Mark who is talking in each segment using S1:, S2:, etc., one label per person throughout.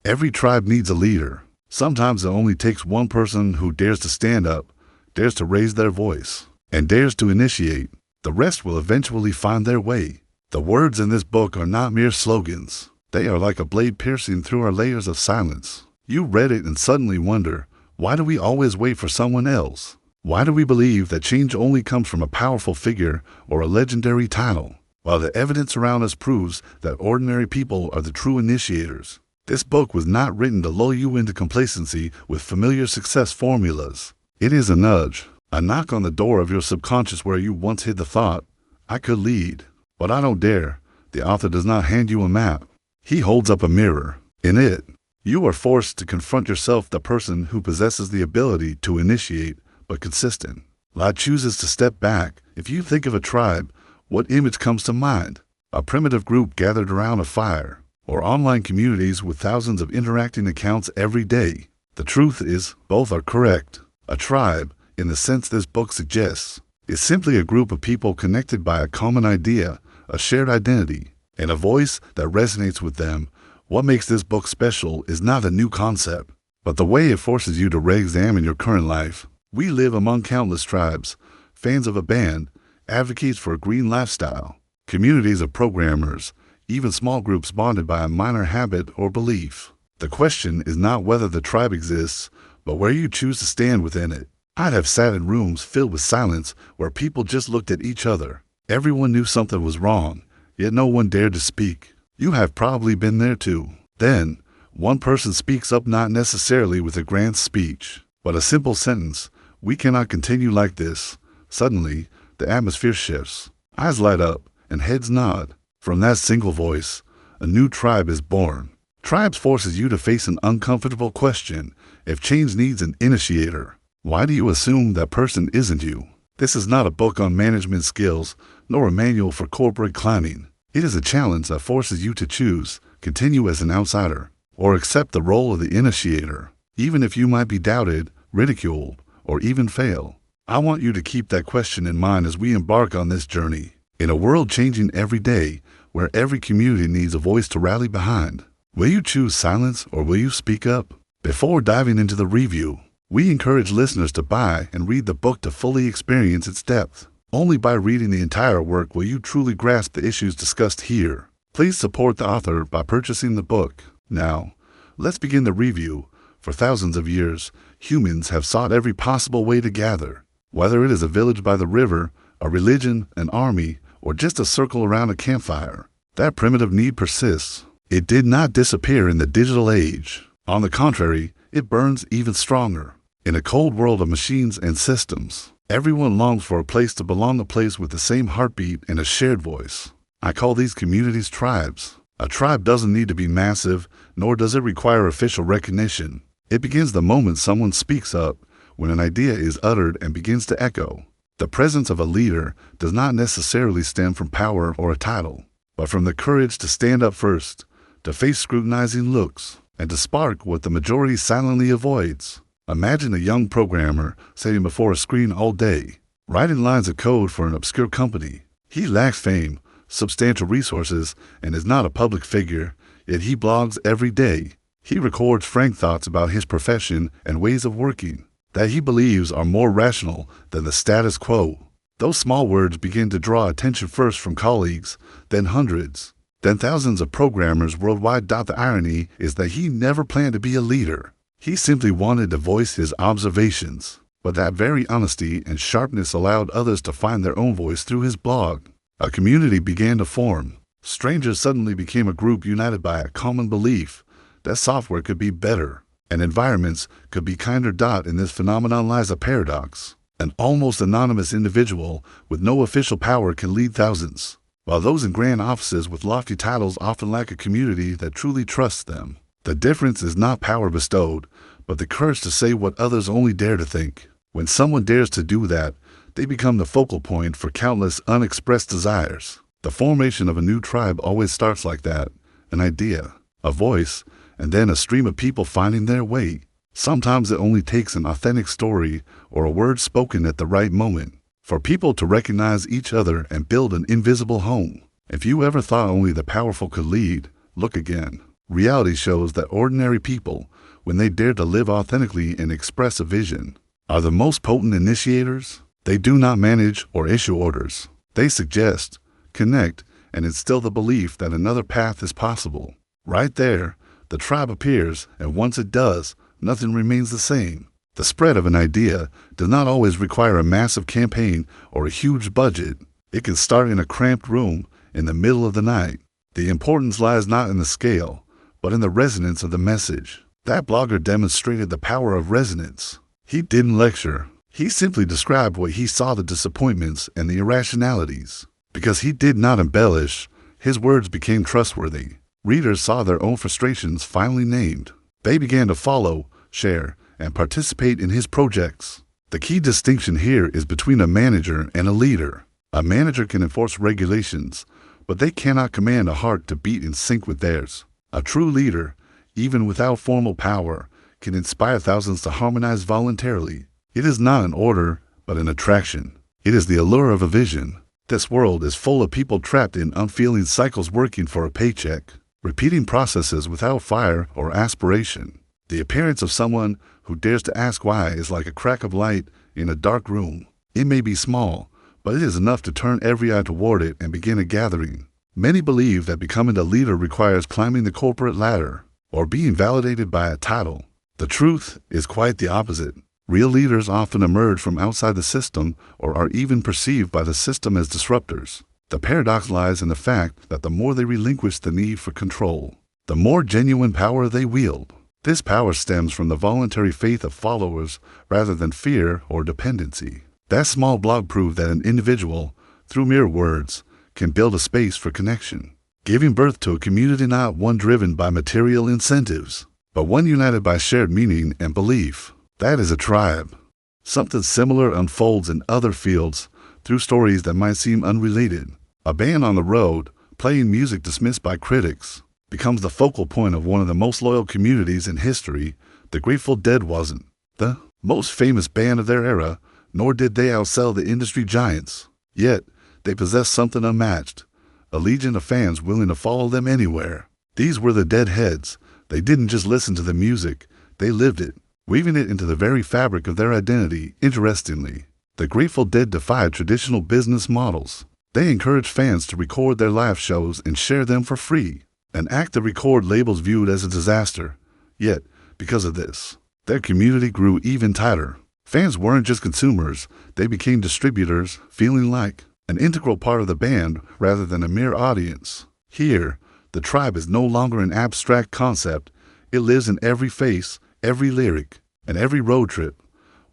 S1: Every tribe needs a leader. Sometimes it only takes one person who dares to stand up, dares to raise their voice, and dares to initiate. The rest will eventually find their way. The words in this book are not mere slogans. They are like a blade piercing through our layers of silence. You read it and suddenly wonder, why do we always wait for someone else? Why do we believe that change only comes from a powerful figure or a legendary title, while the evidence around us proves that ordinary people are the true initiators? This book was not written to lull you into complacency with familiar success formulas. It is a nudge, a knock on the door of your subconscious where you once hid the thought, I could lead, but I don't dare. The author does not hand you a map. He holds up a mirror. In it, you are forced to confront yourself, the person who possesses the ability to initiate, but consistent. Light chooses to step back. If you think of a tribe, what image comes to mind? A primitive group gathered around a fire, or online communities with thousands of interacting accounts every day? The truth is, both are correct. A tribe, in the sense this book suggests, is simply a group of people connected by a common idea, a shared identity, and a voice that resonates with them. What makes this book special is not a new concept, but the way it forces you to re-examine your current life. We live among countless tribes, fans of a band, advocates for a green lifestyle, communities of programmers, even small groups bonded by a minor habit or belief. The question is not whether the tribe exists, but where you choose to stand within it. I'd have sat in rooms filled with silence where people just looked at each other. Everyone knew something was wrong, yet no one dared to speak. You have probably been there too. Then, one person speaks up, not necessarily with a grand speech, but a simple sentence. We cannot continue like this. Suddenly, the atmosphere shifts. Eyes light up and heads nod. From that single voice, a new tribe is born. Tribes forces you to face an uncomfortable question. If change needs an initiator, why do you assume that person isn't you? This is not a book on management skills, nor a manual for corporate climbing. It is a challenge that forces you to choose, continue as an outsider, or accept the role of the initiator, even if you might be doubted, ridiculed, or even fail. I want you to keep that question in mind as we embark on this journey. In a world changing every day, where every community needs a voice to rally behind, will you choose silence or will you speak up? Before diving into the review, we encourage listeners to buy and read the book to fully experience its depth. Only by reading the entire work will you truly grasp the issues discussed here. Please support the author by purchasing the book. Now, let's begin the review. For thousands of years, humans have sought every possible way to gather. Whether it is a village by the river, a religion, an army, or just a circle around a campfire, that primitive need persists. It did not disappear in the digital age. On the contrary, it burns even stronger. In a cold world of machines and systems, everyone longs for a place to belong, a place with the same heartbeat and a shared voice. I call these communities tribes. A tribe doesn't need to be massive, nor does it require official recognition. It begins the moment someone speaks up, when an idea is uttered and begins to echo. The presence of a leader does not necessarily stem from power or a title, but from the courage to stand up first, to face scrutinizing looks, and to spark what the majority silently avoids. Imagine a young programmer sitting before a screen all day, writing lines of code for an obscure company. He lacks fame, substantial resources, and is not a public figure, yet he blogs every day. He records frank thoughts about his profession and ways of working that he believes are more rational than the status quo. Those small words begin to draw attention, first from colleagues, then hundreds, then thousands of programmers worldwide. The irony is that he never planned to be a leader. He simply wanted to voice his observations, but that very honesty and sharpness allowed others to find their own voice through his blog. A community began to form. Strangers suddenly became a group united by a common belief that software could be better and environments could be kinder. In this phenomenon lies a paradox. An almost anonymous individual with no official power can lead thousands, while those in grand offices with lofty titles often lack a community that truly trusts them. The difference is not power bestowed, but the courage to say what others only dare to think. When someone dares to do that, they become the focal point for countless unexpressed desires. The formation of a new tribe always starts like that: an idea, a voice, and then a stream of people finding their way. Sometimes it only takes an authentic story or a word spoken at the right moment for people to recognize each other and build an invisible home. If you ever thought only the powerful could lead, look again. Reality shows that ordinary people, when they dare to live authentically and express a vision, are the most potent initiators. They do not manage or issue orders. They suggest, connect, and instill the belief that another path is possible. Right there, the tribe appears, and once it does, nothing remains the same. The spread of an idea does not always require a massive campaign or a huge budget. It can start in a cramped room in the middle of the night. The importance lies not in the scale, but in the resonance of the message. That blogger demonstrated the power of resonance. He didn't lecture. He simply described what he saw, the disappointments and the irrationalities. Because he did not embellish, his words became trustworthy. Readers saw their own frustrations finally named. They began to follow, share, and participate in his projects. The key distinction here is between a manager and a leader. A manager can enforce regulations, but they cannot command a heart to beat in sync with theirs. A true leader, even without formal power, can inspire thousands to harmonize voluntarily. It is not an order, but an attraction. It is the allure of a vision. This world is full of people trapped in unfeeling cycles, working for a paycheck, repeating processes without fire or aspiration. The appearance of someone who dares to ask why is like a crack of light in a dark room. It may be small, but it is enough to turn every eye toward it and begin a gathering. Many believe that becoming a leader requires climbing the corporate ladder or being validated by a title. The truth is quite the opposite. Real leaders often emerge from outside the system or are even perceived by the system as disruptors. The paradox lies in the fact that the more they relinquish the need for control, the more genuine power they wield. This power stems from the voluntary faith of followers rather than fear or dependency. That small blog proved that an individual, through mere words, can build a space for connection, giving birth to a community not one driven by material incentives, but one united by shared meaning and belief. That is a tribe. Something similar unfolds in other fields through stories that might seem unrelated. A band on the road, playing music dismissed by critics, becomes the focal point of one of the most loyal communities in history. The Grateful Dead wasn't the most famous band of their era, nor did they outsell the industry giants. Yet, they possessed something unmatched, a legion of fans willing to follow them anywhere. These were the Deadheads. They didn't just listen to the music, they lived it, weaving it into the very fabric of their identity. Interestingly, the Grateful Dead defied traditional business models. They encouraged fans to record their live shows and share them for free, an act the record labels viewed as a disaster. Yet, because of this, their community grew even tighter. Fans weren't just consumers, they became distributors, feeling like an integral part of the band rather than a mere audience. Here, the tribe is no longer an abstract concept. It lives in every face, every lyric, and every road trip.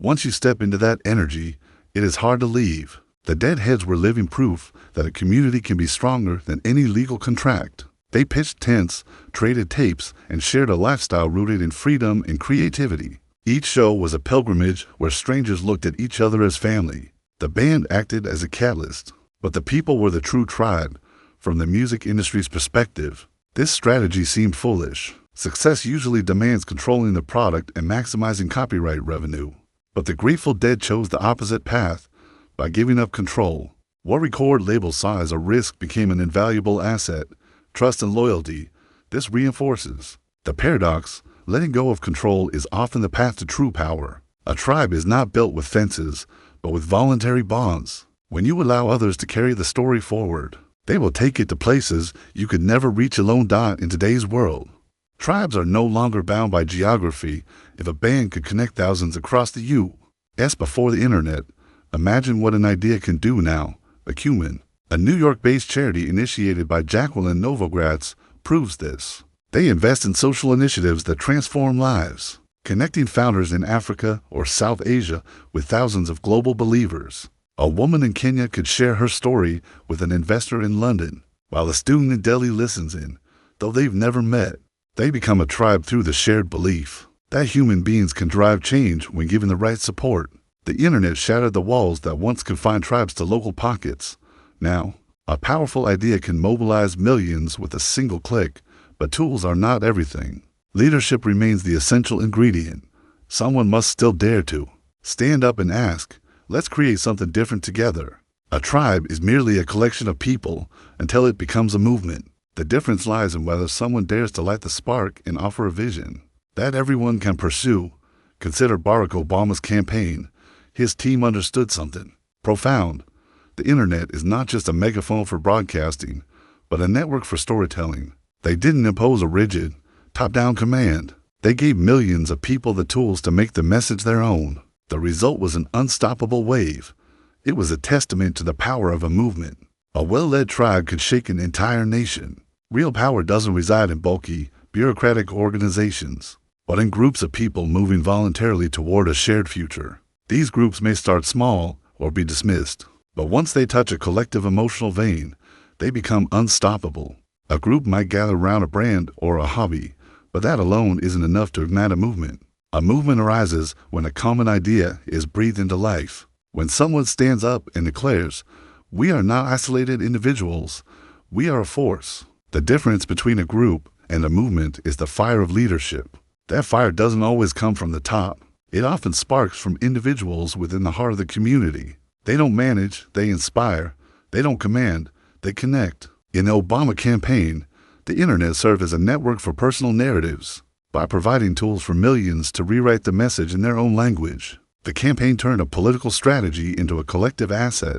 S1: Once you step into that energy, it is hard to leave. The Deadheads were living proof that a community can be stronger than any legal contract. They pitched tents, traded tapes, and shared a lifestyle rooted in freedom and creativity. Each show was a pilgrimage where strangers looked at each other as family. The band acted as a catalyst, but the people were the true tribe. From the music industry's perspective, this strategy seemed foolish. Success usually demands controlling the product and maximizing copyright revenue. But the Grateful Dead chose the opposite path. By giving up control, what record labels saw as a risk became an invaluable asset. Trust and loyalty. This reinforces the paradox. Letting go of control is often the path to true power. A tribe is not built with fences, but with voluntary bonds. When you allow others to carry the story forward, they will take it to places you could never reach alone. In today's world, tribes are no longer bound by geography. If a band could connect thousands across the U.S. before the internet, imagine what an idea can do now. Acumen, a New York-based charity initiated by Jacqueline Novogratz, proves this. They invest in social initiatives that transform lives, connecting founders in Africa or South Asia with thousands of global believers. A woman in Kenya could share her story with an investor in London, while a student in Delhi listens in. Though they've never met, they become a tribe through the shared belief that human beings can drive change when given the right support. The internet shattered the walls that once confined tribes to local pockets. Now, a powerful idea can mobilize millions with a single click, but tools are not everything. Leadership remains the essential ingredient. Someone must still dare to stand up and ask, let's create something different together. A tribe is merely a collection of people until it becomes a movement. The difference lies in whether someone dares to light the spark and offer a vision that everyone can pursue. Consider Barack Obama's campaign. His team understood something profound. The internet is not just a megaphone for broadcasting, but a network for storytelling. They didn't impose a rigid, top-down command. They gave millions of people the tools to make the message their own. The result was an unstoppable wave. It was a testament to the power of a movement. A well-led tribe could shake an entire nation. Real power doesn't reside in bulky, bureaucratic organizations, but in groups of people moving voluntarily toward a shared future. These groups may start small or be dismissed, but once they touch a collective emotional vein, they become unstoppable. A group might gather around a brand or a hobby, but that alone isn't enough to ignite a movement. A movement arises when a common idea is breathed into life. When someone stands up and declares, "We are not isolated individuals, we are a force." The difference between a group and a movement is the fire of leadership. That fire doesn't always come from the top. It often sparks from individuals within the heart of the community. They don't manage, they inspire. They don't command, they connect. In the Obama campaign, the internet served as a network for personal narratives. By providing tools for millions to rewrite the message in their own language, the campaign turned a political strategy into a collective asset.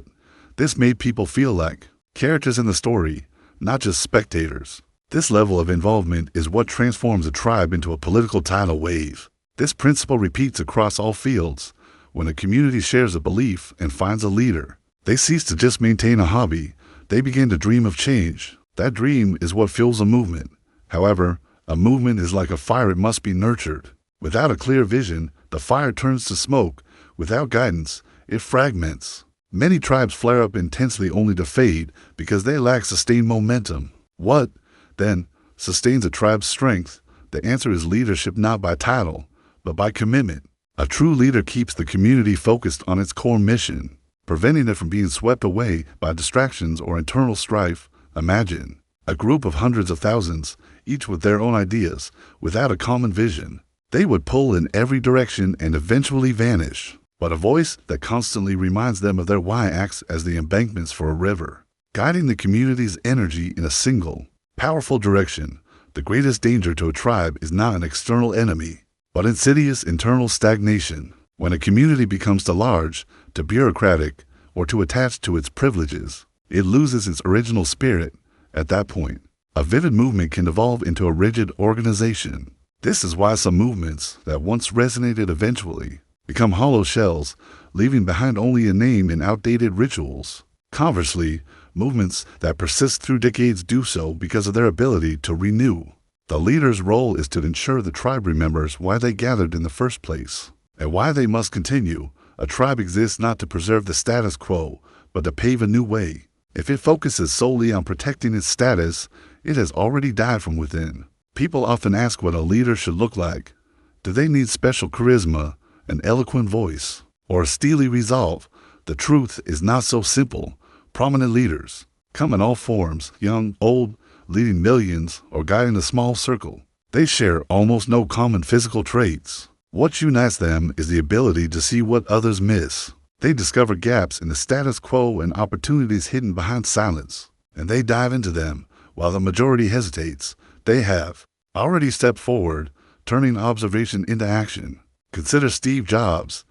S1: This made people feel like characters in the story, not just spectators. This level of involvement is what transforms a tribe into a political tidal wave. This principle repeats across all fields. When a community shares a belief and finds a leader, they cease to just maintain a hobby. They begin to dream of change. That dream is what fuels a movement. However, a movement is like a fire, it must be nurtured. Without a clear vision, the fire turns to smoke. Without guidance, it fragments. Many tribes flare up intensely only to fade because they lack sustained momentum. What, then, sustains a tribe's strength? The answer is leadership, not by title, but by commitment. A true leader keeps the community focused on its core mission, preventing it from being swept away by distractions or internal strife. Imagine a group of hundreds of thousands, each with their own ideas, without a common vision. They would pull in every direction and eventually vanish. But a voice that constantly reminds them of their why acts as the embankments for a river, guiding the community's energy in a single, powerful direction. The greatest danger to a tribe is not an external enemy, but insidious internal stagnation. When a community becomes too large, too bureaucratic, or too attached to its privileges, it loses its original spirit. At that point, a vivid movement can evolve into a rigid organization. This is why some movements that once resonated eventually become hollow shells, leaving behind only a name and outdated rituals. Conversely, movements that persist through decades do so because of their ability to renew. The leader's role is to ensure the tribe remembers why they gathered in the first place and why they must continue. A tribe exists not to preserve the status quo, but to pave a new way. If it focuses solely on protecting its status, it has already died from within. People often ask what a leader should look like. Do they need special charisma, an eloquent voice, or a steely resolve? The truth is not so simple. Prominent leaders come in all forms, young, old, leading millions, or guiding a small circle. They share almost no common physical traits. What unites them is the ability to see what others miss. They discover gaps in the status quo and opportunities hidden behind silence, and they dive into them. While the majority hesitates, they have already stepped forward, turning observation into action. Consider Steve Jobs.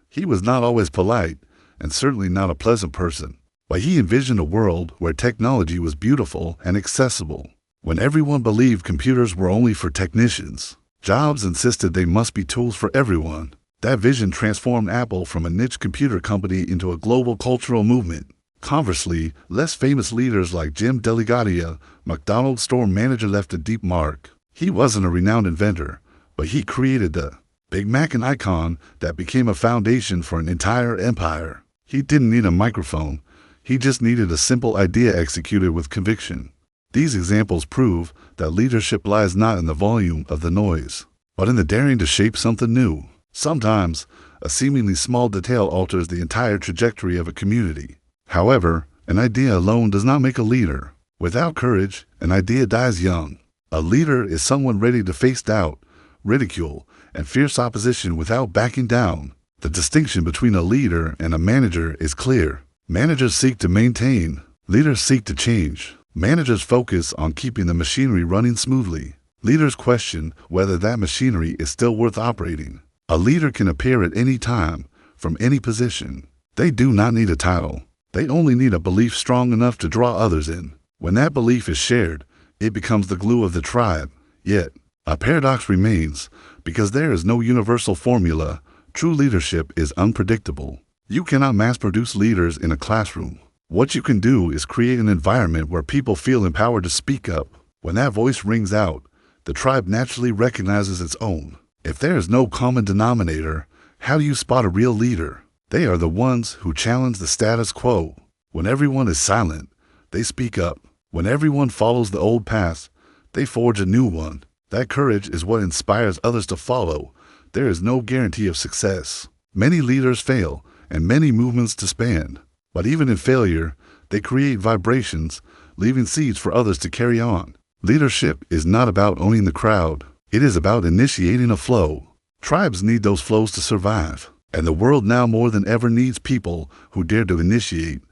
S1: He was not always polite, and certainly not a pleasant person, but he envisioned a world where technology was beautiful and accessible. When everyone believed computers were only for technicians, Jobs insisted they must be tools for everyone. That vision transformed Apple from a niche computer company into a global cultural movement. Conversely, less famous leaders like Jim Delgado, McDonald's store manager, left a deep mark. He wasn't a renowned inventor, but he created the Big Mac, an icon that became a foundation for an entire empire. He didn't need a microphone. He just needed a simple idea executed with conviction. These examples prove that leadership lies not in the volume of the noise, but in the daring to shape something new. Sometimes, a seemingly small detail alters the entire trajectory of a community. However, an idea alone does not make a leader. Without courage, an idea dies young. A leader is someone ready to face doubt, ridicule, and fierce opposition without backing down. The distinction between a leader and a manager is clear. Managers seek to maintain, leaders seek to change. Managers focus on keeping the machinery running smoothly. Leaders question whether that machinery is still worth operating. A leader can appear at any time, from any position. They do not need a title. They only need a belief strong enough to draw others in. When that belief is shared, it becomes the glue of the tribe. Yet, a paradox remains, because there is no universal formula. True leadership is unpredictable. You cannot mass-produce leaders in a classroom. What you can do is create an environment where people feel empowered to speak up. When that voice rings out, the tribe naturally recognizes its own. If there is no common denominator, how do you spot a real leader? They are the ones who challenge the status quo. When everyone is silent, they speak up. When everyone follows the old path, they forge a new one. That courage is what inspires others to follow. There is no guarantee of success. Many leaders fail, and many movements disband. But even in failure, they create vibrations, leaving seeds for others to carry on. Leadership is not about owning the crowd. It is about initiating a flow. Tribes need those flows to survive, and the world now more than ever needs people who dare to initiate.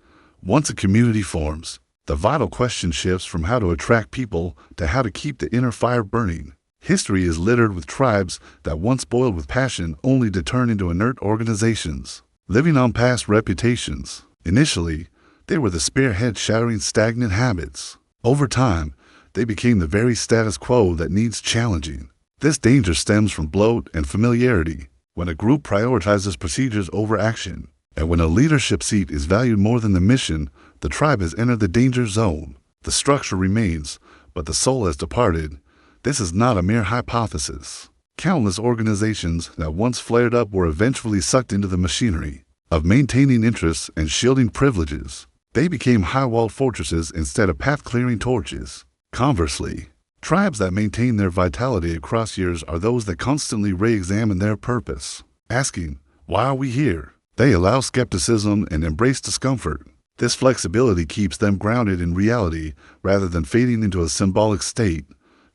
S1: Once a community forms, the vital question shifts from how to attract people to how to keep the inner fire burning. History is littered with tribes that once boiled with passion only to turn into inert organizations, living on past reputations. Initially, they were the spearhead shattering stagnant habits. Over time, they became the very status quo that needs challenging. This danger stems from bloat and familiarity, when a group prioritizes procedures over action, and when a leadership seat is valued more than the mission. The tribe has entered the danger zone. The structure remains, but the soul has departed. This is not a mere hypothesis. Countless organizations that once flared up were eventually sucked into the machinery of maintaining interests and shielding privileges. They became high-walled fortresses instead of path-clearing torches. Conversely, tribes that maintain their vitality across years are those that constantly re-examine their purpose, asking, "Why are we here?" They allow skepticism and embrace discomfort. This flexibility keeps them grounded in reality rather than fading into a symbolic state.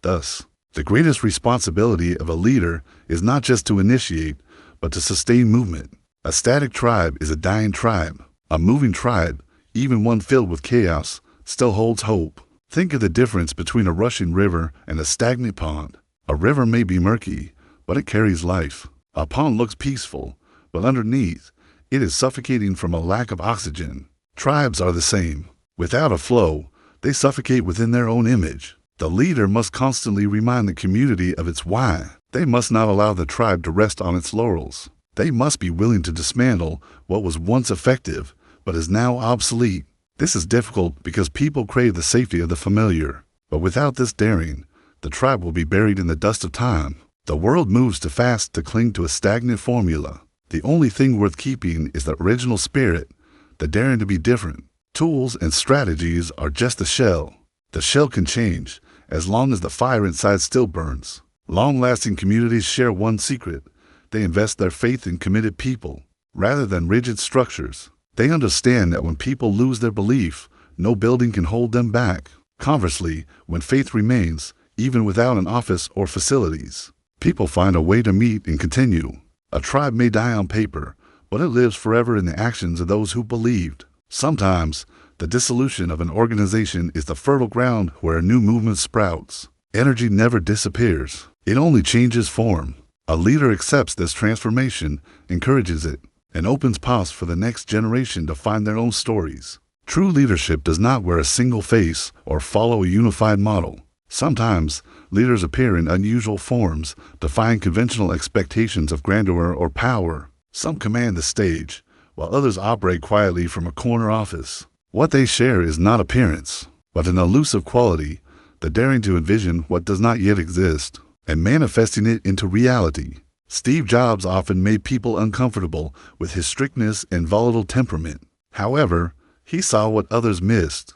S1: Thus, the greatest responsibility of a leader is not just to initiate, but to sustain movement. A static tribe is a dying tribe. A moving tribe, even one filled with chaos, still holds hope. Think of the difference between a rushing river and a stagnant pond. A river may be murky, but it carries life. A pond looks peaceful, but underneath, it is suffocating from a lack of oxygen. Tribes are the same. Without a flow, they suffocate within their own image. The leader must constantly remind the community of its why. They must not allow the tribe to rest on its laurels. They must be willing to dismantle what was once effective, but is now obsolete. This is difficult because people crave the safety of the familiar. But without this daring, the tribe will be buried in the dust of time. The world moves too fast to cling to a stagnant formula. The only thing worth keeping is the original spirit, the daring to be different. Tools and strategies are just the shell. The shell can change, as long as the fire inside still burns. Long-lasting communities share one secret. They invest their faith in committed people, rather than rigid structures. They understand that when people lose their belief, no building can hold them back. Conversely, when faith remains, even without an office or facilities, people find a way to meet and continue. A tribe may die on paper, but it lives forever in the actions of those who believed. Sometimes, the dissolution of an organization is the fertile ground where a new movement sprouts. Energy never disappears. It only changes form. A leader accepts this transformation, encourages it, and opens paths for the next generation to find their own stories. True leadership does not wear a single face or follow a unified model. Sometimes, leaders appear in unusual forms, defying conventional expectations of grandeur or power. Some command the stage, while others operate quietly from a corner office. What they share is not appearance, but an elusive quality, the daring to envision what does not yet exist, and manifesting it into reality. Steve Jobs often made people uncomfortable with his strictness and volatile temperament. However, he saw what others missed.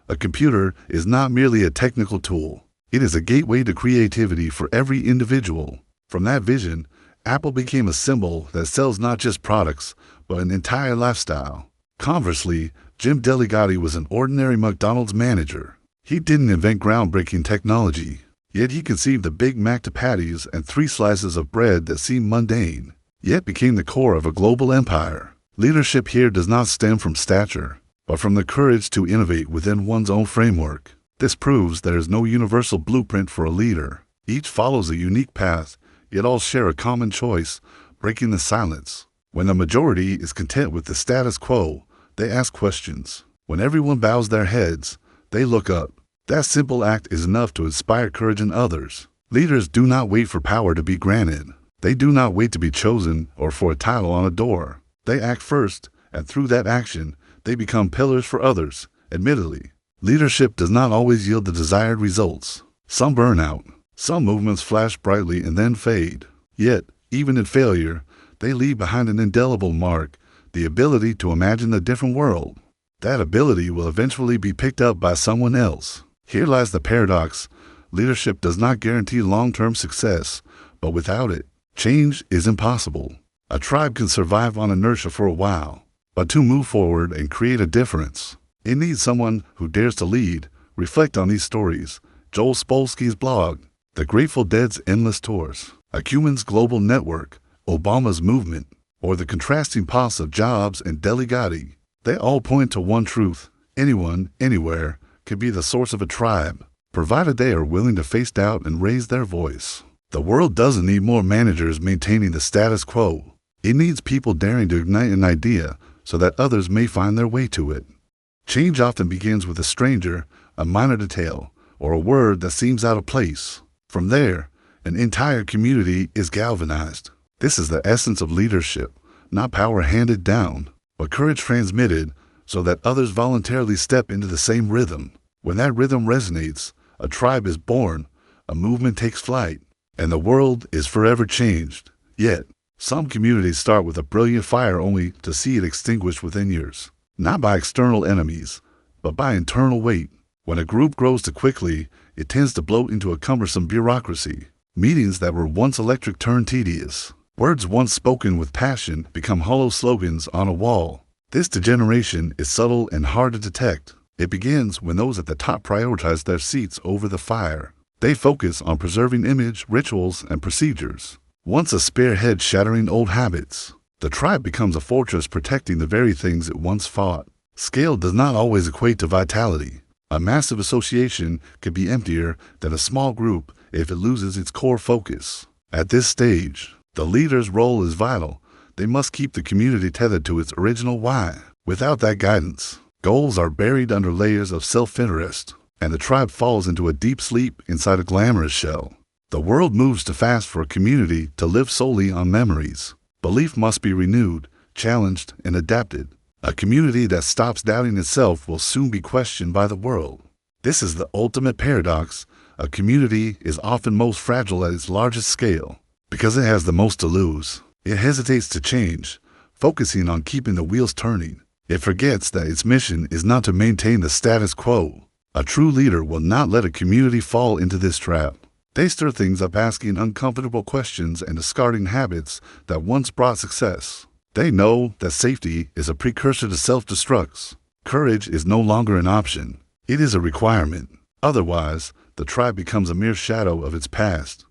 S1: A computer is not merely a technical tool. It is a gateway to creativity for every individual. From that vision, Apple became a symbol that sells not just products, but an entire lifestyle. Conversely, Jim Deligatti was an ordinary McDonald's manager. He didn't invent groundbreaking technology, yet he conceived the Big Mac to patties and 3 slices of bread that seemed mundane, yet became the core of a global empire. Leadership here does not stem from stature, but from the courage to innovate within one's own framework. This proves there is no universal blueprint for a leader. Each follows a unique path, yet all share a common choice, breaking the silence. When the majority is content with the status quo, they ask questions. When everyone bows their heads, they look up. That simple act is enough to inspire courage in others. Leaders do not wait for power to be granted. They do not wait to be chosen or for a title on a door. They act first, and through that action, they become pillars for others. Admittedly, leadership does not always yield the desired results. Some burn out. Some movements flash brightly and then fade. Yet, even in failure, they leave behind an indelible mark, the ability to imagine a different world. That ability will eventually be picked up by someone else. Here lies the paradox. Leadership does not guarantee long-term success, but without it, change is impossible. A tribe can survive on inertia for a while, but to move forward and create a difference, it needs someone who dares to lead. Reflect on these stories. Joel Spolsky's blog, The Grateful Dead's Endless Tours, Acumen's Global Network, Obama's movement, or the contrasting paths of Jobs and Delegati. They all point to one truth. Anyone, anywhere, can be the source of a tribe, provided they are willing to face doubt and raise their voice. The world doesn't need more managers maintaining the status quo. It needs people daring to ignite an idea so that others may find their way to it. Change often begins with a stranger, a minor detail, or a word that seems out of place. From there, an entire community is galvanized. This is the essence of leadership, not power handed down, but courage transmitted so that others voluntarily step into the same rhythm. When that rhythm resonates, a tribe is born, a movement takes flight, and the world is forever changed. Yet, some communities start with a brilliant fire only to see it extinguished within years. Not by external enemies, but by internal weight. When a group grows too quickly, it tends to bloat into a cumbersome bureaucracy. Meetings that were once electric turn tedious. Words once spoken with passion become hollow slogans on a wall. This degeneration is subtle and hard to detect. It begins when those at the top prioritize their seats over the fire. They focus on preserving image, rituals, and procedures. Once a spearhead shattering old habits, the tribe becomes a fortress protecting the very things it once fought. Scale does not always equate to vitality. A massive association could be emptier than a small group if it loses its core focus. At this stage, the leader's role is vital. They must keep the community tethered to its original why. Without that guidance, goals are buried under layers of self-interest, and the tribe falls into a deep sleep inside a glamorous shell. The world moves too fast for a community to live solely on memories. Belief must be renewed, challenged, and adapted. A community that stops doubting itself will soon be questioned by the world. This is the ultimate paradox. A community is often most fragile at its largest scale. Because it has the most to lose, it hesitates to change, focusing on keeping the wheels turning. It forgets that its mission is not to maintain the status quo. A true leader will not let a community fall into this trap. They stir things up, asking uncomfortable questions and discarding habits that once brought success. They know that safety is a precursor to self-destruct. Courage is no longer an option. It is a requirement. Otherwise, the tribe becomes a mere shadow of its past.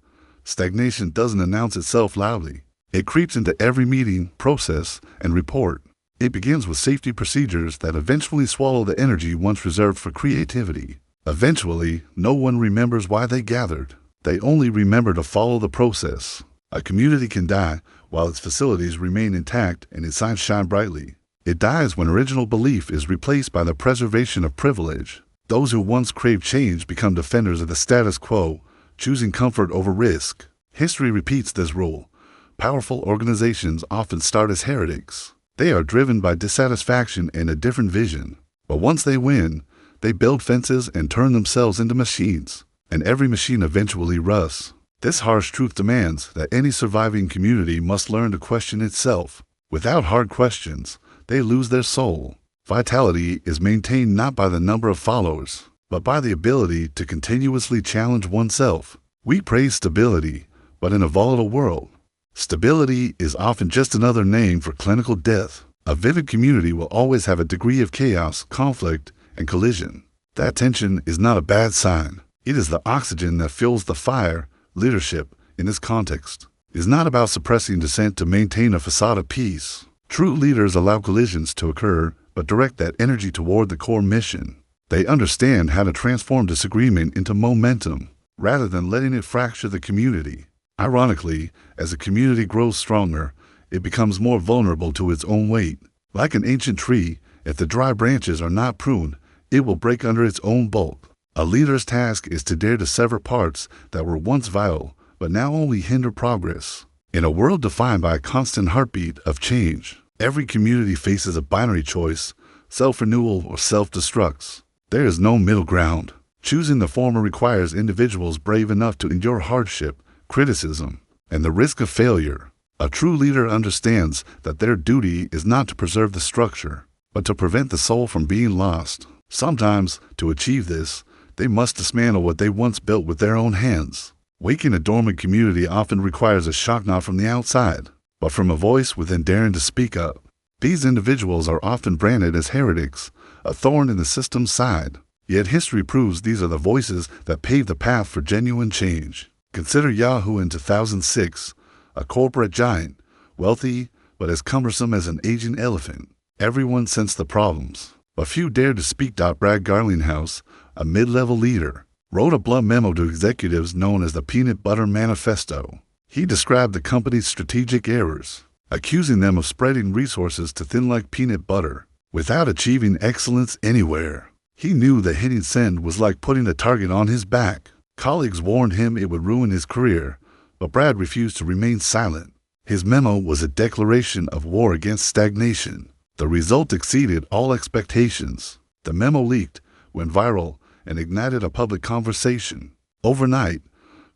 S1: Stagnation doesn't announce itself loudly. It creeps into every meeting, process, and report. It begins with safety procedures that eventually swallow the energy once reserved for creativity. Eventually, no one remembers why they gathered. They only remember to follow the process. A community can die while its facilities remain intact and its signs shine brightly. It dies when original belief is replaced by the preservation of privilege. Those who once craved change become defenders of the status quo, choosing comfort over risk. History repeats this rule. Powerful organizations often start as heretics. They are driven by dissatisfaction and a different vision. But once they win, they build fences and turn themselves into machines. And every machine eventually rusts. This harsh truth demands that any surviving community must learn to question itself. Without hard questions, they lose their soul. Vitality is maintained not by the number of followers, but by the ability to continuously challenge oneself. We praise stability, but in a volatile world, stability is often just another name for clinical death. A vivid community will always have a degree of chaos, conflict, and collision. That tension is not a bad sign. It is the oxygen that fuels the fire. Leadership, in this context, is not about suppressing dissent to maintain a facade of peace. True leaders allow collisions to occur, but direct that energy toward the core mission. They understand how to transform disagreement into momentum, rather than letting it fracture the community. Ironically, as a community grows stronger, it becomes more vulnerable to its own weight. Like an ancient tree, if the dry branches are not pruned, it will break under its own bulk. A leader's task is to dare to sever parts that were once vital, but now only hinder progress. In a world defined by a constant heartbeat of change, every community faces a binary choice: self-renewal or self-destruct. There is no middle ground. Choosing the former requires individuals brave enough to endure hardship, criticism, and the risk of failure. A true leader understands that their duty is not to preserve the structure, but to prevent the soul from being lost. Sometimes, to achieve this, they must dismantle what they once built with their own hands. Waking a dormant community often requires a shock not from the outside, but from a voice within daring to speak up. These individuals are often branded as heretics, a thorn in the system's side. Yet history proves these are the voices that pave the path for genuine change. Consider Yahoo in 2006, a corporate giant, wealthy but as cumbersome as an aging elephant. Everyone sensed the problems, but few dared to speak. Brad Garlinghouse, a mid-level leader, wrote a blunt memo to executives known as the Peanut Butter Manifesto. He described the company's strategic errors, accusing them of spreading resources too thin like peanut butter, without achieving excellence anywhere. He knew that hitting send was like putting a target on his back. Colleagues warned him it would ruin his career, but Brad refused to remain silent. His memo was a declaration of war against stagnation. The result exceeded all expectations. The memo leaked, went viral, and ignited a public conversation. Overnight,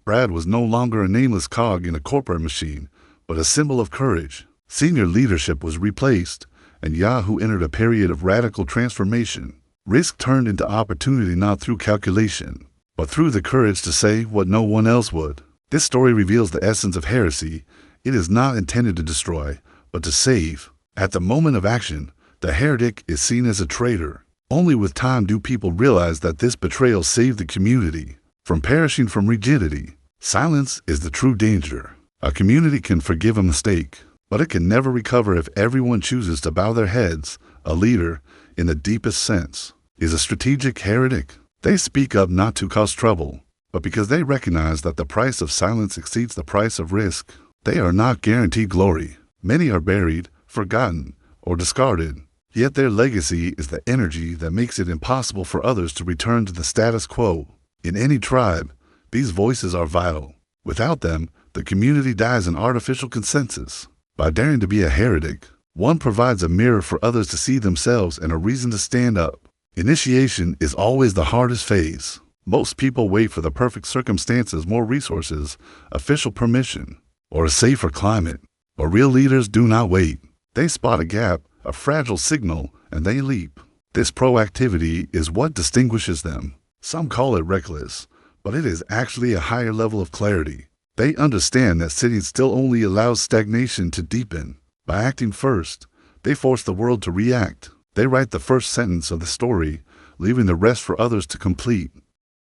S1: Brad was no longer a nameless cog in a corporate machine, but a symbol of courage. Senior leadership was replaced, and Yahoo entered a period of radical transformation. Risk turned into opportunity not through calculation, but through the courage to say what no one else would. This story reveals the essence of heresy. It is not intended to destroy, but to save. At the moment of action, the heretic is seen as a traitor. Only with time do people realize that this betrayal saved the community from perishing from rigidity. Silence is the true danger. A community can forgive a mistake, but it can never recover if everyone chooses to bow their heads. A leader, in the deepest sense, is a strategic heretic. They speak up not to cause trouble, but because they recognize that the price of silence exceeds the price of risk. They are not guaranteed glory. Many are buried, forgotten, or discarded. Yet their legacy is the energy that makes it impossible for others to return to the status quo. In any tribe, these voices are vital. Without them, the community dies in artificial consensus. By daring to be a heretic, one provides a mirror for others to see themselves and a reason to stand up. Initiation is always the hardest phase. Most people wait for the perfect circumstances, more resources, official permission, or a safer climate. But real leaders do not wait. They spot a gap, a fragile signal, and they leap. This proactivity is what distinguishes them. Some call it reckless, but it is actually a higher level of clarity. They understand that sitting still only allows stagnation to deepen. By acting first, they force the world to react. They write the first sentence of the story, leaving the rest for others to complete.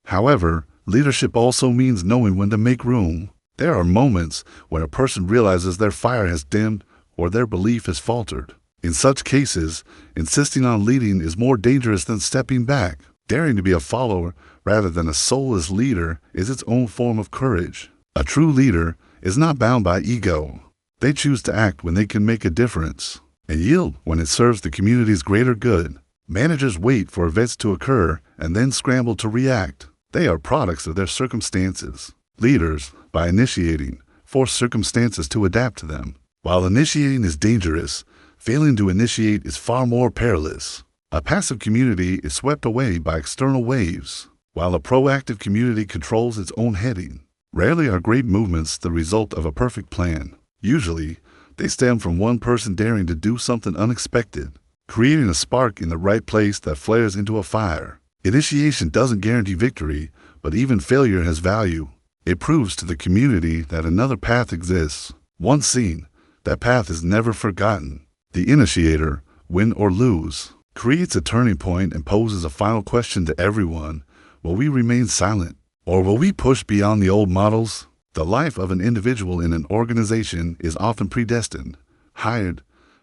S1: However, leadership also means knowing when to make room. There are moments when a person realizes their fire has dimmed or their belief has faltered. In such cases, insisting on leading is more dangerous than stepping back. Daring to be a follower rather than a soulless leader is its own form of courage. A true leader is not bound by ego. They choose to act when they can make a difference and yield when it serves the community's greater good. Managers wait for events to occur and then scramble to react. They are products of their circumstances. Leaders, by initiating, force circumstances to adapt to them. While initiating is dangerous, failing to initiate is far more perilous. A passive community is swept away by external waves, while a proactive community controls its own heading. Rarely are great movements the result of a perfect plan. Usually, they stem from one person daring to do something unexpected, creating a spark in the right place that flares into a fire. Initiation doesn't guarantee victory, but even failure has value. It proves to the community that another path exists. Once seen, that path is never forgotten. The initiator, win or lose, creates a turning point and poses a final question to everyone. Will we remain silent, or will we push beyond the old models? The life of an individual in an organization is often predestined. Hired,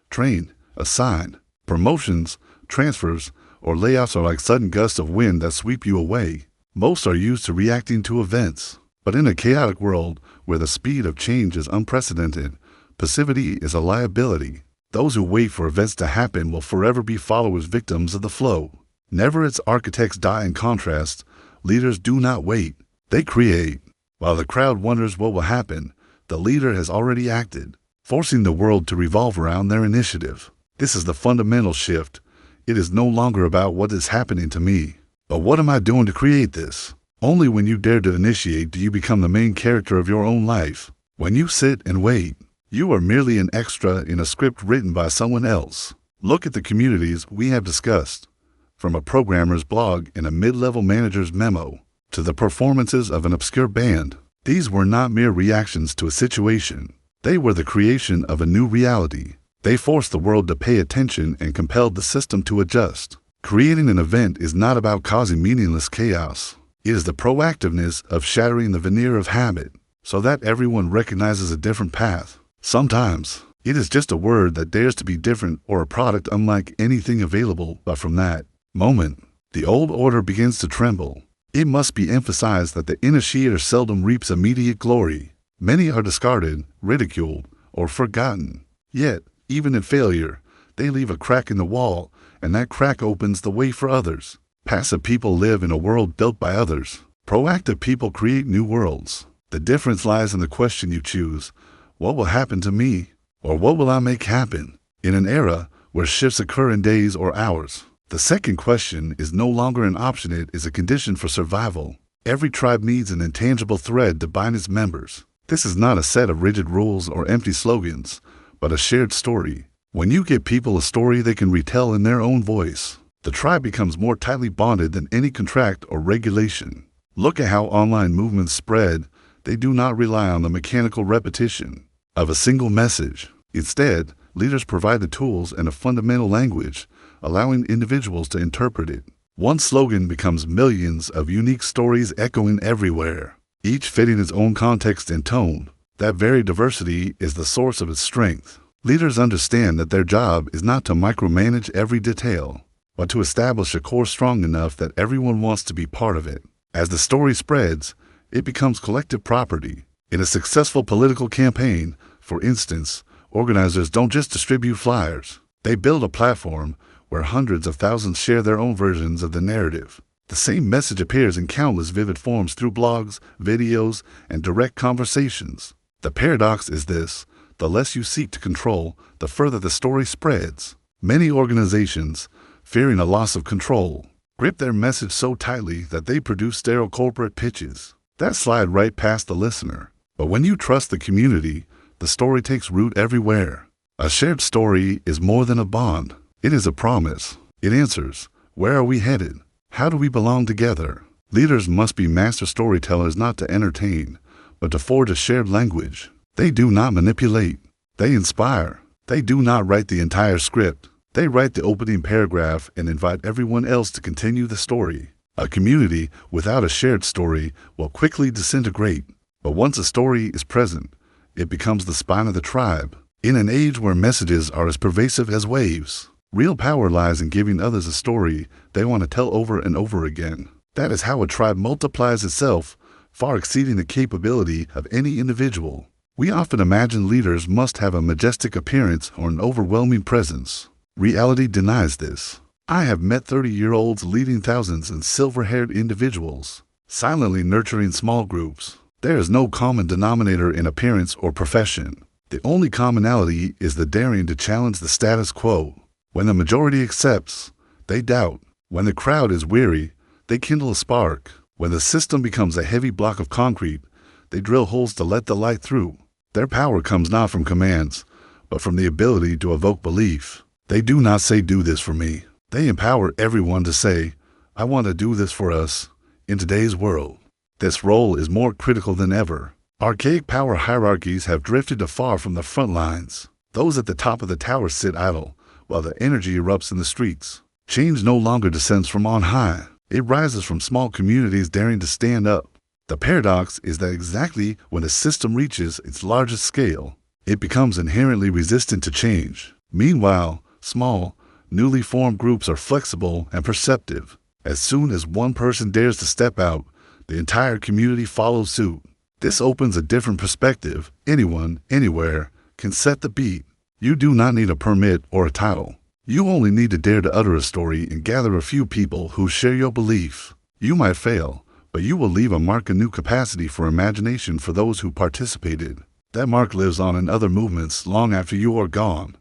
S1: trained, assigned, promotions, transfers, or layoffs are like sudden gusts of wind that sweep you away. Most are used to reacting to events. But in a chaotic world where the speed of change is unprecedented, passivity is a liability. Those who wait for events to happen will forever be followers, victims of the flow. Never its architects die. In contrast, leaders do not wait. They create. While the crowd wonders what will happen, the leader has already acted, forcing the world to revolve around their initiative. This is the fundamental shift. It is no longer about what is happening to me, but what am I doing to create this? Only when you dare to initiate do you become the main character of your own life. When you sit and wait, you are merely an extra in a script written by someone else. Look at the communities we have discussed, from a programmer's blog and a mid-level manager's memo, to the performances of an obscure band. These were not mere reactions to a situation. They were the creation of a new reality. They forced the world to pay attention and compelled the system to adjust. Creating an event is not about causing meaningless chaos. It is the proactiveness of shattering the veneer of habit so that everyone recognizes a different path. Sometimes, it is just a word that dares to be different or a product unlike anything available, but from that moment, the old order begins to tremble. It must be emphasized that the initiator seldom reaps immediate glory. Many are discarded, ridiculed, or forgotten. Yet, even in failure, they leave a crack in the wall, and that crack opens the way for others. Passive people live in a world built by others. Proactive people create new worlds. The difference lies in the question you choose. What will happen to me? Or what will I make happen? In an era where shifts occur in days or hours, the second question is no longer an option. It is a condition for survival. Every tribe needs an intangible thread to bind its members. This is not a set of rigid rules or empty slogans, but a shared story. When you give people a story they can retell in their own voice, the tribe becomes more tightly bonded than any contract or regulation. Look at how online movements spread. They do not rely on the mechanical repetition of a single message. Instead, leaders provide the tools and a fundamental language, allowing individuals to interpret it. One slogan becomes millions of unique stories echoing everywhere, each fitting its own context and tone. That very diversity is the source of its strength. Leaders understand that their job is not to micromanage every detail, but to establish a core strong enough that everyone wants to be part of it. As the story spreads, it becomes collective property. In a successful political campaign, for instance, organizers don't just distribute flyers. They build a platform where hundreds of thousands share their own versions of the narrative. The same message appears in countless vivid forms through blogs, videos, and direct conversations. The paradox is this: the less you seek to control, the further the story spreads. Many organizations, fearing a loss of control, grip their message so tightly that they produce sterile corporate pitches that slide right past the listener. But when you trust the community, the story takes root everywhere. A shared story is more than a bond. It is a promise. It answers, where are we headed? How do we belong together? Leaders must be master storytellers, not to entertain, but to forge a shared language. They do not manipulate. They inspire. They do not write the entire script. They write the opening paragraph and invite everyone else to continue the story. A community without a shared story will quickly disintegrate. But once a story is present, it becomes the spine of the tribe. In an age where messages are as pervasive as waves, real power lies in giving others a story they want to tell over and over again. That is how a tribe multiplies itself, far exceeding the capability of any individual. We often imagine leaders must have a majestic appearance or an overwhelming presence. Reality denies this. I have met 30-year-olds leading thousands and silver-haired individuals, silently nurturing small groups. There is no common denominator in appearance or profession. The only commonality is the daring to challenge the status quo. When the majority accepts, they doubt. When the crowd is weary, they kindle a spark. When the system becomes a heavy block of concrete, they drill holes to let the light through. Their power comes not from commands, but from the ability to evoke belief. They do not say, do this for me. They empower everyone to say, I want to do this for us. In today's world, this role is more critical than ever. Archaic power hierarchies have drifted afar from the front lines. Those at the top of the tower sit idle, while the energy erupts in the streets. Change no longer descends from on high. It rises from small communities daring to stand up. The paradox is that exactly when a system reaches its largest scale, it becomes inherently resistant to change. Meanwhile, small, Newly formed groups are flexible and perceptive. As soon as one person dares to step out, the entire community follows suit. This opens a different perspective. Anyone, anywhere, can set the beat. You do not need a permit or a title. You only need to dare to utter a story and gather a few people who share your belief. You might fail, but you will leave a mark, a new capacity for imagination for those who participated. That mark lives on in other movements long after you are gone.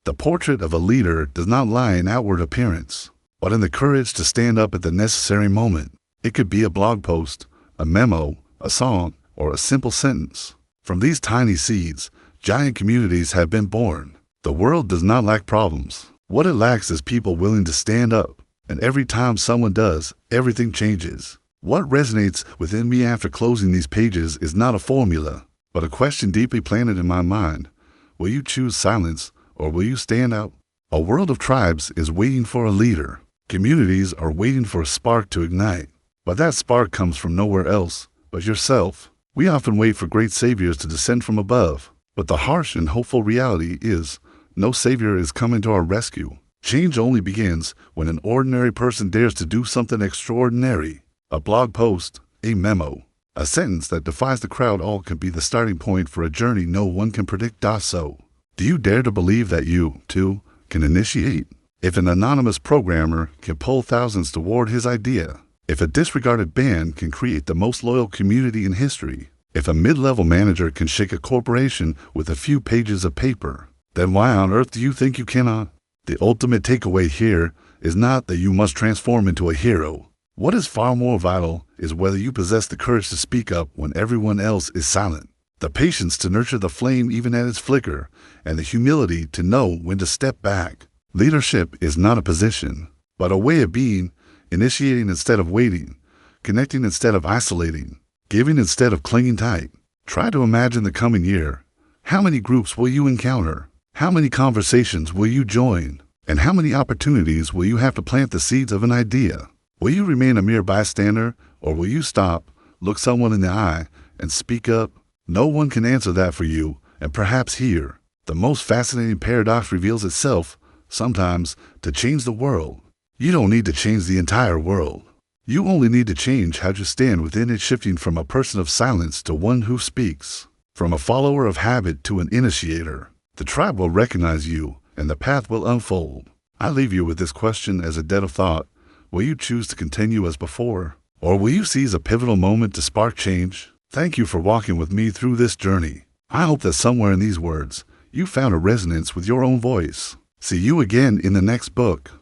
S1: The portrait of a leader does not lie in outward appearance, but in the courage to stand up at the necessary moment. It could be a blog post, a memo, a song, or a simple sentence. From these tiny seeds, giant communities have been born. The world does not lack problems. What it lacks is people willing to stand up. And every time someone does, everything changes. What resonates within me after closing these pages is not a formula, but a question deeply planted in my mind. Will you choose silence, or will you stand out? A world of tribes is waiting for a leader. Communities are waiting for a spark to ignite. But that spark comes from nowhere else but yourself. We often wait for great saviors to descend from above, but the harsh and hopeful reality is no savior is coming to our rescue. Change only begins when an ordinary person dares to do something extraordinary. A blog post, a memo, a sentence that defies the crowd, all can be the starting point for a journey no one can predict. So, do you dare to believe that you, too, can initiate? If an anonymous programmer can pull thousands toward his idea, if a disregarded band can create the most loyal community in history, if a mid-level manager can shake a corporation with a few pages of paper, then why on earth do you think you cannot? The ultimate takeaway here is not that you must transform into a hero. What is far more vital is whether you possess the courage to speak up when everyone else is silent, the patience to nurture the flame even at its flicker, and the humility to know when to step back. Leadership is not a position, but a way of being, initiating instead of waiting, connecting instead of isolating, giving instead of clinging tight. Try to imagine the coming year. How many groups will you encounter? How many conversations will you join? And how many opportunities will you have to plant the seeds of an idea? Will you remain a mere bystander, or will you stop, look someone in the eye, and speak up? No one can answer that for you, and perhaps here, the most fascinating paradox reveals itself, sometimes, to change the world. You don't need to change the entire world. You only need to change how you stand within it, shifting from a person of silence to one who speaks, from a follower of habit to an initiator. The tribe will recognize you, and the path will unfold. I leave you with this question as a debt of thought. Will you choose to continue as before, or will you seize a pivotal moment to spark change? Thank you for walking with me through this journey. I hope that somewhere in these words, you found a resonance with your own voice. See you again in the next book.